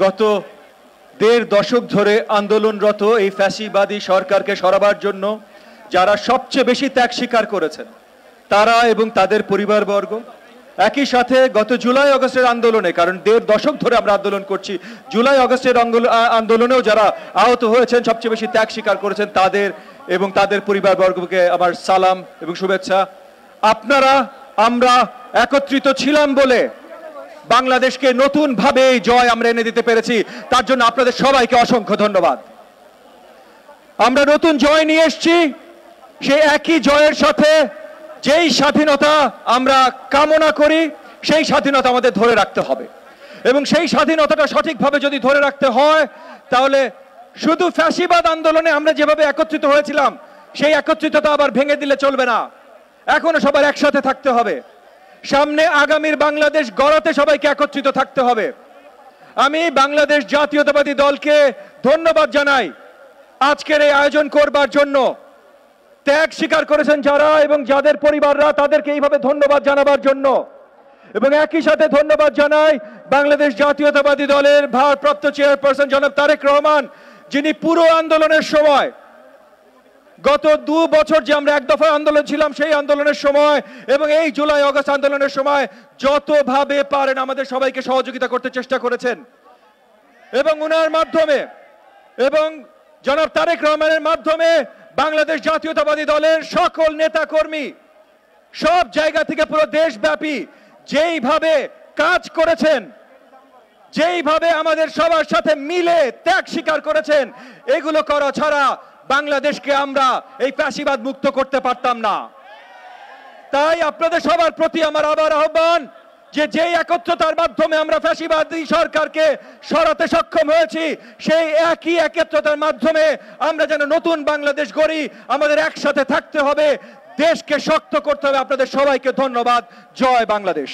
গত দেড় দশক ধরে আন্দোলনরত এই ফ্যাসিবাদী সরকারকে সরাবার জন্য যারা সবচেয়ে বেশি ত্যাগ স্বীকার করেছেন তারা এবং তাদের পরিবারবর্গ, একই সাথে গত জুলাই আগস্টের আন্দোলনে, কারণ দেড় দশক ধরে আমরা আন্দোলন করছি, জুলাই আগস্টের আন্দোলনেও যারা আহত হয়েছেন, সবচেয়ে বেশি ত্যাগ স্বীকার করেছেন তাদের এবং তাদের পরিবারবর্গকে আমার সালাম এবং শুভেচ্ছা। আপনারা আমরা একত্রিত ছিলাম বলে বাংলাদেশকে নতুন ভাবে জয় আমরা এনে দিতে পেরেছি, তার জন্য আপনাদের সবাইকে অসংখ্য ধন্যবাদ। আমরা নতুন জয় নিয়ে এসেছি, সেই একই জয়ের সাথে যেই স্বাধীনতা আমরা কামনা করি সেই স্বাধীনতা আমাদের ধরে রাখতে হবে, এবং সেই স্বাধীনতাটা সঠিকভাবে যদি ধরে রাখতে হয় তাহলে শুধু ফ্যাসিবাদ আন্দোলনে আমরা যেভাবে একত্রিত হয়েছিলাম সেই একত্রিততা আবার ভেঙে দিলে চলবে না। এখনো সবার একসাথে থাকতে হবে, সামনে আগামীর বাংলাদেশ গড়াতে সবাইকে একত্রিত থাকতে হবে। আমি বাংলাদেশ জাতীয়তাবাদী দলকে ধন্যবাদ জানাই আজকের এই আয়োজন করবার জন্য। ত্যাগ স্বীকার করেছেন যারা এবং যাদের পরিবাররা, তাদেরকে এইভাবে ধন্যবাদ জানাবার জন্য। এবং একই সাথে ধন্যবাদ জানাই বাংলাদেশ জাতীয়তাবাদী দলের ভারপ্রাপ্ত চেয়ারপারসন জনাব তারেক রহমান, যিনি পুরো আন্দোলনের সময়, গত 2 বছর যে আমরা এক দফা আন্দোলন ছিলাম সেই আন্দোলনের সময় এবং এই জুলাই আগস্ট আন্দোলনের সময় যতভাবে পারেন আমাদের সবাইকে সহযোগিতা করতে চেষ্টা করেছেন। এবং উনার মাধ্যমে এবং জনাব তারেক রহমানের মাধ্যমে বাংলাদেশ জাতীয়তাবাদী দলের সকল নেতা কর্মী সব জায়গা থেকে পুরো দেশব্যাপী যেইভাবে কাজ করেছেন, যেইভাবে আমাদের সবার সাথে মিলে ত্যাগ স্বীকার করেছেন, এগুলো করা ছাড়া বাংলাদেশকে আমরা এই ফ্যাসিবাদ মুক্ত করতে পারতাম না। তাই আপনাদের সবার প্রতি আমার আবার আহ্বান যে যেই একত্রতার মাধ্যমে আমরা ফ্যাসিবাদী সরকারকে সরাতে সক্ষম হয়েছি, সেই একই একত্রতার মাধ্যমে আমরা যেন নতুন বাংলাদেশ গড়ি। আমাদের একসাথে থাকতে হবে, দেশকে শক্ত করতে হবে। আপনাদের সবাইকে ধন্যবাদ। জয় বাংলাদেশ।